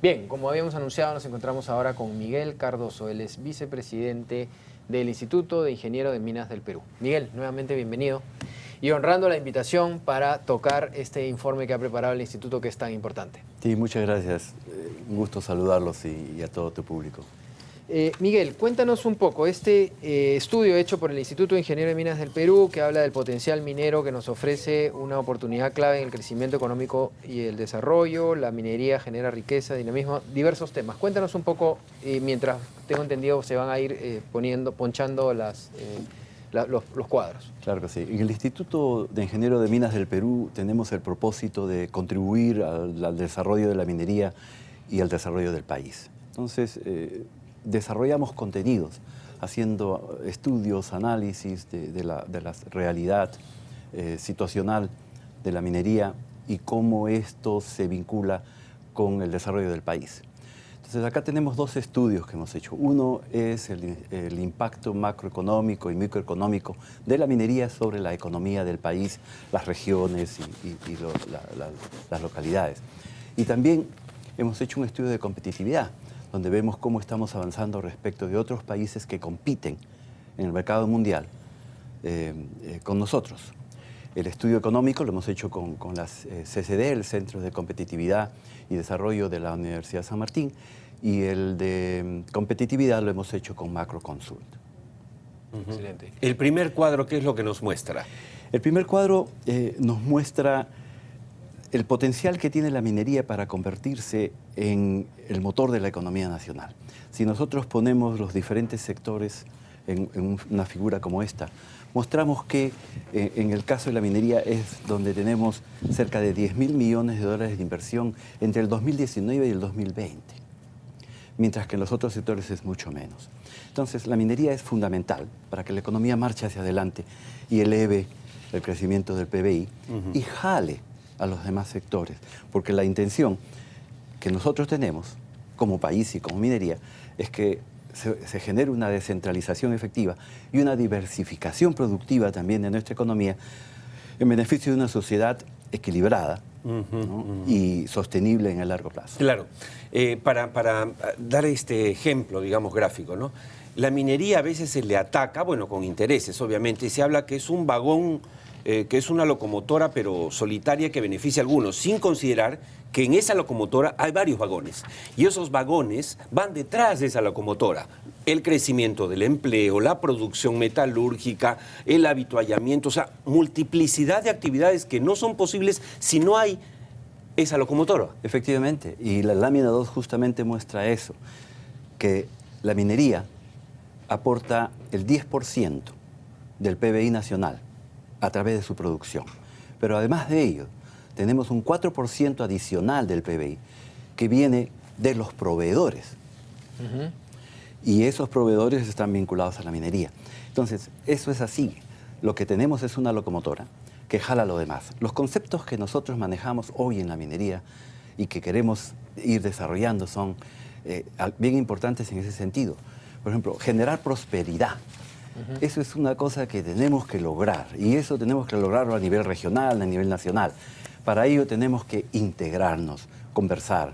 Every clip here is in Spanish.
Bien, como habíamos anunciado, nos encontramos ahora con Miguel Cardoso. Él es vicepresidente del Instituto de Ingenieros de Minas del Perú. Miguel, nuevamente bienvenido. Y honrando la invitación para tocar este informe que ha preparado el Instituto, que es tan importante. Sí, muchas gracias. Un gusto saludarlos y a todo tu público. Miguel, cuéntanos un poco, este estudio hecho por el Instituto de Ingenieros de Minas del Perú, que habla del potencial minero que nos ofrece una oportunidad clave en el crecimiento económico y el desarrollo, la minería genera riqueza, dinamismo, diversos temas. Cuéntanos un poco, mientras tengo entendido se van a ir ponchando los cuadros. Claro que sí. En el Instituto de Ingenieros de Minas del Perú tenemos el propósito de contribuir al desarrollo de la minería y al desarrollo del país. Entonces, desarrollamos contenidos, haciendo estudios, análisis de la realidad situacional de la minería y cómo esto se vincula con el desarrollo del país. Entonces, acá tenemos dos estudios que hemos hecho. Uno es el impacto macroeconómico y microeconómico de la minería sobre la economía del país, las regiones y las localidades. Y también hemos hecho un estudio de competitividad, donde vemos cómo estamos avanzando respecto de otros países que compiten en el mercado mundial con nosotros. El estudio económico lo hemos hecho con las CCD, el Centro de Competitividad y Desarrollo de la Universidad San Martín, y el de competitividad lo hemos hecho con Macroconsult. Excelente. El primer cuadro, ¿qué es lo que nos muestra? El primer cuadro nos muestra el potencial que tiene la minería para convertirse en el motor de la economía nacional. Si nosotros ponemos los diferentes sectores en una figura como esta, mostramos que en el caso de la minería es donde tenemos cerca de 10.000 millones de dólares de inversión entre el 2019 y el 2020, mientras que en los otros sectores es mucho menos. Entonces, la minería es fundamental para que la economía marche hacia adelante y eleve el crecimiento del PBI y jale a los demás sectores, porque la intención que nosotros tenemos como país y como minería es que se genere una descentralización efectiva y una diversificación productiva también de nuestra economía en beneficio de una sociedad equilibrada, ¿no? Y sostenible en el largo plazo. Claro. Para dar este ejemplo, digamos, gráfico, ¿no? La minería a veces se le ataca, bueno, con intereses, obviamente, y se habla que es un vagón, que es una locomotora, pero solitaria, que beneficia a algunos, sin considerar que en esa locomotora hay varios vagones. Y esos vagones van detrás de esa locomotora. El crecimiento del empleo, la producción metalúrgica, el habituallamiento, o sea, multiplicidad de actividades que no son posibles si no hay esa locomotora. Efectivamente, y la lámina 2 justamente muestra eso, que la minería aporta el 10% del PBI nacional a través de su producción. Pero además de ello, tenemos un 4% adicional del PBI que viene de los proveedores. Y esos proveedores están vinculados a la minería. Entonces, eso es así. Lo que tenemos es una locomotora que jala lo demás. Los conceptos que nosotros manejamos hoy en la minería y que queremos ir desarrollando son bien importantes en ese sentido. Por ejemplo, generar prosperidad. Eso es una cosa que tenemos que lograr, y eso tenemos que lograrlo a nivel regional, a nivel nacional. Para ello tenemos que integrarnos, conversar,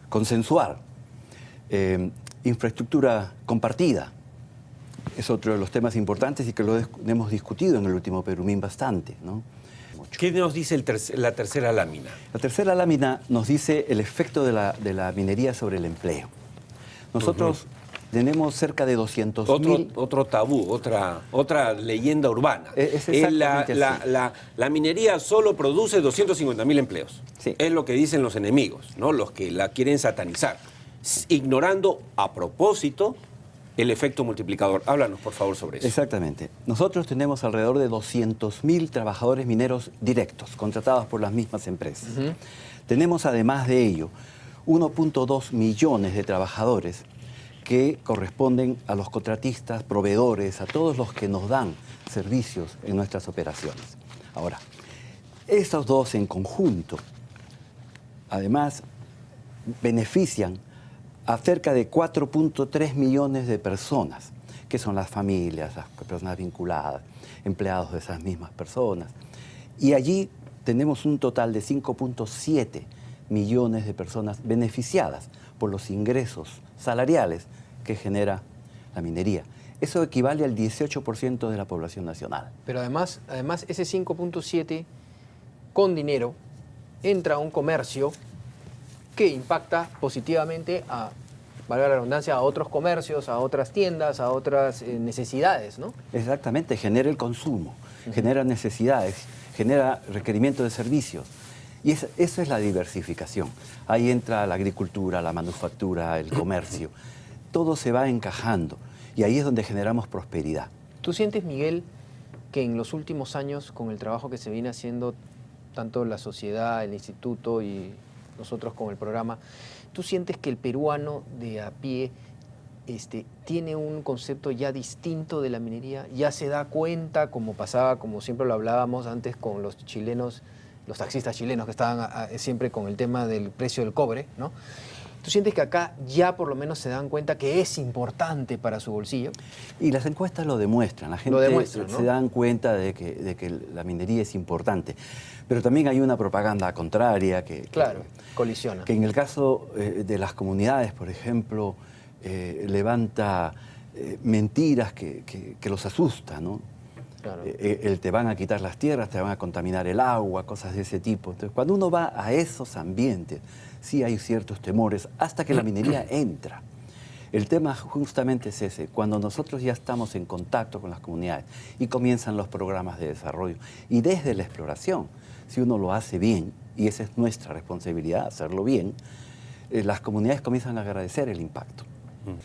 consensuar. Infraestructura compartida es otro de los temas importantes y que lo hemos discutido en el último Perumín bastante, ¿no? ¿Qué nos dice la tercera lámina? La tercera lámina nos dice el efecto de la minería sobre el empleo. Nosotros tenemos cerca de 200.000... Otro tabú, otra leyenda urbana. Es exactamente así. La minería solo produce 250.000 empleos. Sí. Es lo que dicen los enemigos, ¿no? Los que la quieren satanizar, ignorando a propósito el efecto multiplicador. Háblanos, por favor, sobre eso. Exactamente. Nosotros tenemos alrededor de 200.000 trabajadores mineros directos, contratados por las mismas empresas. Tenemos, además de ello, 1.2 millones de trabajadores que corresponden a los contratistas, proveedores, a todos los que nos dan servicios en nuestras operaciones. Ahora, estos dos en conjunto, además, benefician a cerca de 4.3 millones de personas, que son las familias, las personas vinculadas, empleados de esas mismas personas. Y allí tenemos un total de 5.7 millones de personas beneficiadas por los ingresos salariales que genera la minería. Eso equivale al 18% de la población nacional. Pero además ese 5.7 con dinero entra a un comercio que impacta positivamente a, valga la redundancia, a otros comercios, a otras tiendas, a otras necesidades, ¿no? Exactamente, genera el consumo, genera necesidades, genera requerimiento de servicios. Y eso es la diversificación. Ahí entra la agricultura, la manufactura, el comercio. Todo se va encajando y ahí es donde generamos prosperidad. ¿Tú sientes, Miguel, que en los últimos años, con el trabajo que se viene haciendo, tanto la sociedad, el instituto y nosotros con el programa, tú sientes que el peruano de a pie tiene un concepto ya distinto de la minería? ¿Ya se da cuenta, como pasaba, como siempre lo hablábamos antes con los chilenos, los taxistas chilenos que estaban siempre con el tema del precio del cobre, ¿no? ¿Tú sientes que acá ya por lo menos se dan cuenta que es importante para su bolsillo? Y las encuestas lo demuestran, la gente Lo demuestran, ¿no? se dan cuenta de que la minería es importante. Pero también hay una propaganda contraria Claro, colisiona. que en el caso de las comunidades, por ejemplo, levanta mentiras que los asustan, ¿no? Claro. Te van a quitar las tierras, te van a contaminar el agua, cosas de ese tipo. Entonces, cuando uno va a esos ambientes, sí hay ciertos temores hasta que la minería entra. El tema justamente es ese, cuando nosotros ya estamos en contacto con las comunidades y comienzan los programas de desarrollo y desde la exploración, si uno lo hace bien, y esa es nuestra responsabilidad, hacerlo bien, las comunidades comienzan a agradecer el impacto.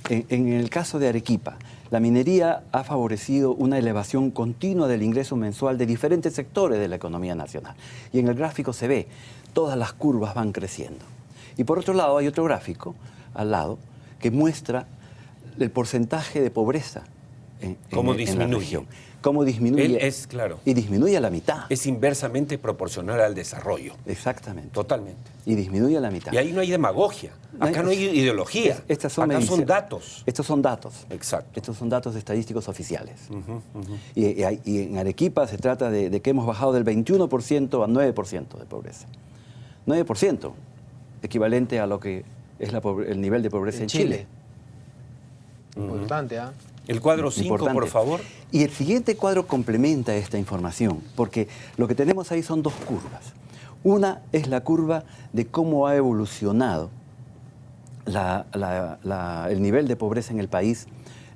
En el caso de Arequipa, la minería ha favorecido una elevación continua del ingreso mensual de diferentes sectores de la economía nacional. Y en el gráfico se ve, todas las curvas van creciendo. Y por otro lado, hay otro gráfico al lado que muestra el porcentaje de pobreza en la región. Cómo disminuye. Es claro. Y disminuye a la mitad. Es inversamente proporcional al desarrollo. Exactamente. Totalmente. Y disminuye a la mitad. Y ahí no hay demagogia. Acá no hay ideología. Acá son datos. Estos son datos. Exacto. Estos son datos estadísticos oficiales. Y en Arequipa se trata de que hemos bajado del 21% a 9% de pobreza. 9%, equivalente a lo que es el nivel de pobreza en Chile. Importante, ¿ah? El cuadro 5, por favor. Y el siguiente cuadro complementa esta información, porque lo que tenemos ahí son dos curvas. Una es la curva de cómo ha evolucionado el nivel de pobreza en el país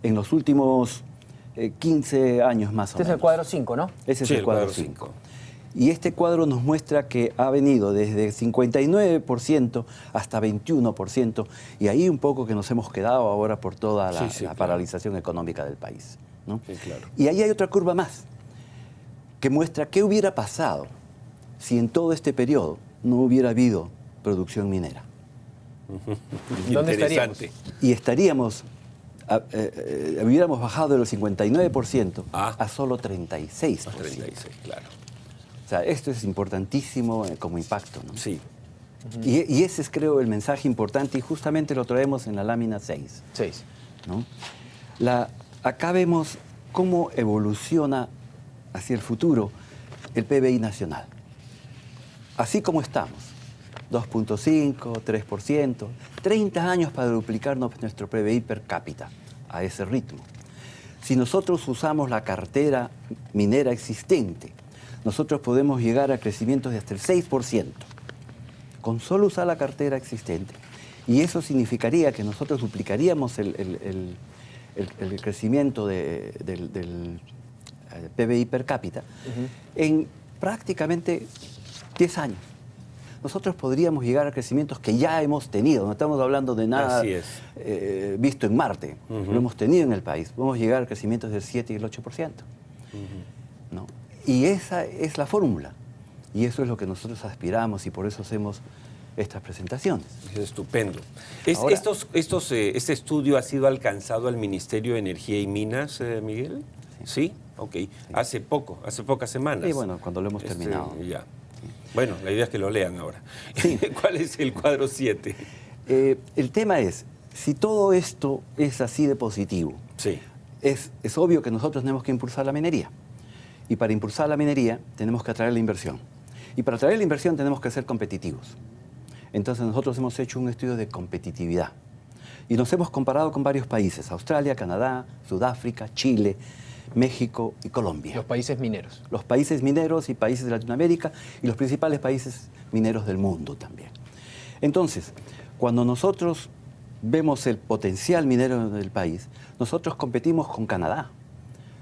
en los últimos 15 años más o menos. Este es el cuadro 5, ¿no? Ese es Sí, el cuadro 5. Y este cuadro nos muestra que ha venido desde 59% hasta 21%, y ahí un poco que nos hemos quedado ahora por toda la claro. paralización económica del país, ¿no? Sí, claro. Y ahí hay otra curva más, que muestra qué hubiera pasado si en todo este periodo no hubiera habido producción minera. ¿Dónde Interesante. Y hubiéramos bajado de los 59% a solo 36%. 36, claro. O sea, esto es importantísimo como impacto, ¿no? Sí. Y ese es, creo, el mensaje importante, y justamente lo traemos en la lámina 6. 6. ¿No? Acá vemos cómo evoluciona hacia el futuro el PBI nacional. Así como estamos, 2.5, 3%, 30 años para duplicar nuestro PBI per cápita a ese ritmo. Si nosotros usamos la cartera minera existente, nosotros podemos llegar a crecimientos de hasta el 6%, con solo usar la cartera existente. Y eso significaría que nosotros duplicaríamos el crecimiento del PBI per cápita en prácticamente 10 años.Nosotros podríamos llegar a crecimientos que ya hemos tenido, no estamos hablando de nada visto en Marte, lo hemos tenido en el país. Podemos llegar a crecimientos del 7 y el 8%. ¿No? Y esa es la fórmula, y eso es lo que nosotros aspiramos, y por eso hacemos estas presentaciones. Es estupendo. Ahora, ¿Este estudio ha sido alcanzado al Ministerio de Energía y Minas, Miguel? ¿Sí? Ok. Sí. Hace pocas semanas. Sí, bueno, cuando lo hemos terminado. Ya. Bueno, la idea es que lo lean ahora. Sí. ¿Cuál es el cuadro 7? El tema es, si todo esto es así de positivo, sí, es obvio que nosotros tenemos que impulsar la minería. Y para impulsar la minería tenemos que atraer la inversión. Y para atraer la inversión tenemos que ser competitivos. Entonces nosotros hemos hecho un estudio de competitividad y nos hemos comparado con varios países: Australia, Canadá, Sudáfrica, Chile, México y Colombia. Los países mineros. Los países mineros y países de Latinoamérica y los principales países mineros del mundo también. Entonces, cuando nosotros vemos el potencial minero del país, nosotros competimos con Canadá,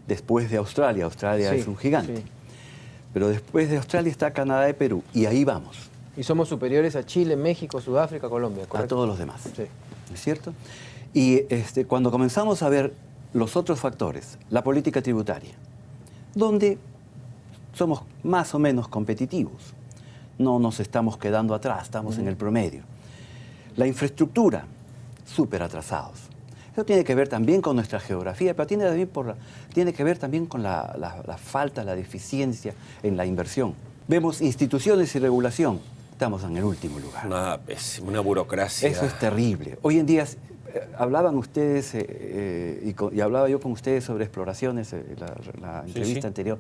después de Australia. Australia Sí, es un gigante. sí. Pero después de Australia está Canadá y Perú, y ahí vamos, Y somos superiores a Chile, México, Sudáfrica, Colombia, a ¿correcto? todos los demás. Sí. ¿No es cierto? Y cuando comenzamos a ver los otros factores, la política tributaria, donde somos más o menos competitivos, no nos estamos quedando atrás, estamos en el promedio. La infraestructura, súper atrasados. Eso tiene que ver también con nuestra geografía, pero tiene que ver también con la falta, la deficiencia en la inversión. Vemos instituciones y regulación, estamos en el último lugar. Una burocracia. Eso es terrible. Hoy en día, hablaban ustedes y hablaba yo con ustedes sobre exploraciones, la entrevista anterior,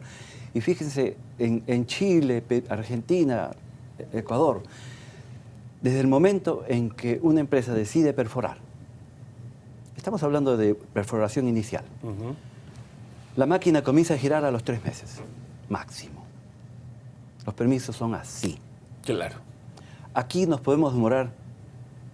y fíjense, en Chile, Argentina, Ecuador, desde el momento en que una empresa decide perforar, estamos hablando de perforación inicial, la máquina comienza a girar a los 3 meses, máximo. Los permisos son así. Claro. Aquí nos podemos demorar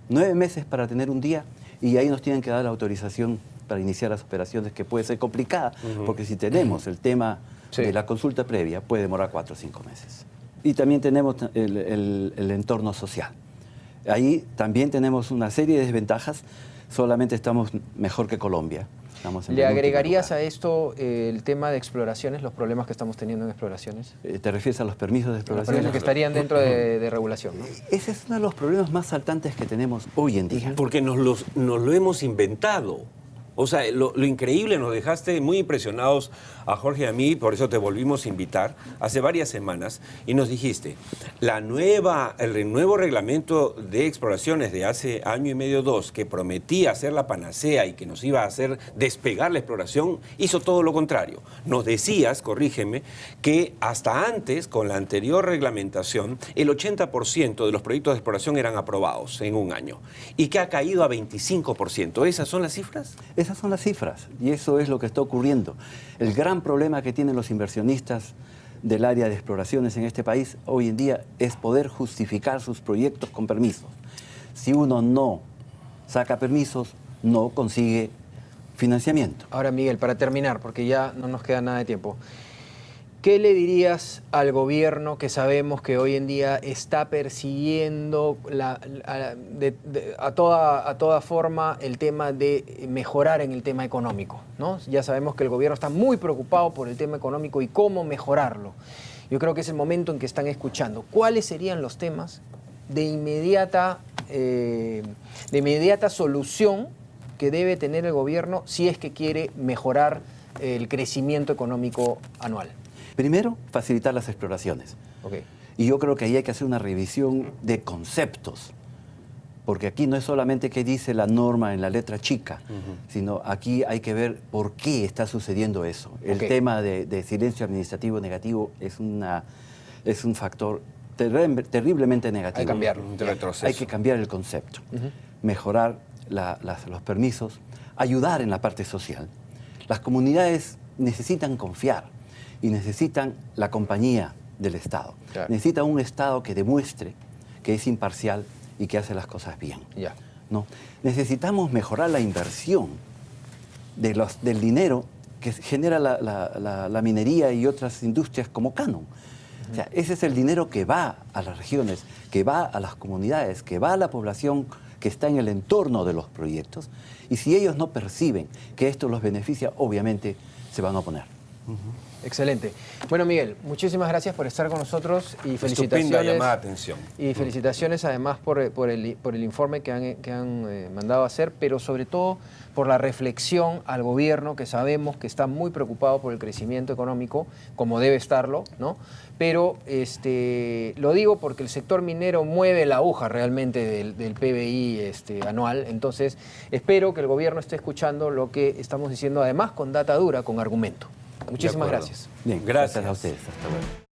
9 meses para tener un día y ahí nos tienen que dar la autorización para iniciar las operaciones, que puede ser complicada, porque si tenemos el tema de la consulta previa, puede demorar 4 o 5 meses. Y también tenemos el entorno social. Ahí también tenemos una serie de desventajas, solamente estamos mejor que Colombia. ¿Le agregarías a esto el tema de exploraciones, los problemas que estamos teniendo en exploraciones? ¿Te refieres a los permisos de Los exploración? permisos que estarían dentro de regulación, ¿no? Ese es uno de los problemas más saltantes que tenemos hoy en día. Porque nos lo hemos inventado. O sea, lo increíble, nos dejaste muy impresionados a Jorge y a mí, por eso te volvimos a invitar hace varias semanas, y nos dijiste, el nuevo reglamento de exploraciones de hace año y medio, 2, que prometía hacer la panacea y que nos iba a hacer despegar la exploración, hizo todo lo contrario. Nos decías, corrígeme, que hasta antes, con la anterior reglamentación, el 80% de los proyectos de exploración eran aprobados en un año, y que ha caído a 25%. ¿Esas son las cifras? Esas son las cifras y eso es lo que está ocurriendo. El gran problema que tienen los inversionistas del área de exploraciones en este país hoy en día es poder justificar sus proyectos con permisos. Si uno no saca permisos, no consigue financiamiento. Ahora, Miguel, para terminar, porque ya no nos queda nada de tiempo, ¿qué le dirías al gobierno que sabemos que hoy en día está persiguiendo a toda forma el tema de mejorar en el tema económico, ¿no? Ya sabemos que el gobierno está muy preocupado por el tema económico y cómo mejorarlo. Yo creo que es el momento en que están escuchando. ¿Cuáles serían los temas de inmediata solución que debe tener el gobierno si es que quiere mejorar el crecimiento económico anual? Primero, facilitar las exploraciones. Okay. Y yo creo que ahí hay que hacer una revisión de conceptos, porque aquí no es solamente qué dice la norma en la letra chica, sino aquí hay que ver por qué está sucediendo eso. El tema de silencio administrativo negativo es un factor terriblemente negativo. Hay que cambiarlo. Hay que cambiar el concepto, mejorar los permisos, ayudar en la parte social. Las comunidades necesitan confiar y necesitan la compañía del Estado. Claro. Necesitan un Estado que demuestre que es imparcial y que hace las cosas bien. Ya. ¿No? Necesitamos mejorar la inversión del dinero que genera la minería y otras industrias como Canon. O sea, ese es el dinero que va a las regiones, que va a las comunidades, que va a la población que está en el entorno de los proyectos. Y si ellos no perciben que esto los beneficia, obviamente se van a oponer. Excelente. Bueno, Miguel, muchísimas gracias por estar con nosotros y felicitaciones. Estupenda llamada de atención. Y felicitaciones además por el informe que han mandado a hacer, pero sobre todo por la reflexión al gobierno, que sabemos que está muy preocupado por el crecimiento económico, como debe estarlo, ¿no? Pero lo digo porque el sector minero mueve la aguja realmente del PBI anual, entonces espero que el gobierno esté escuchando lo que estamos diciendo, además con data dura, con argumento. Muchísimas gracias. Bien, gracias a ustedes. Hasta luego.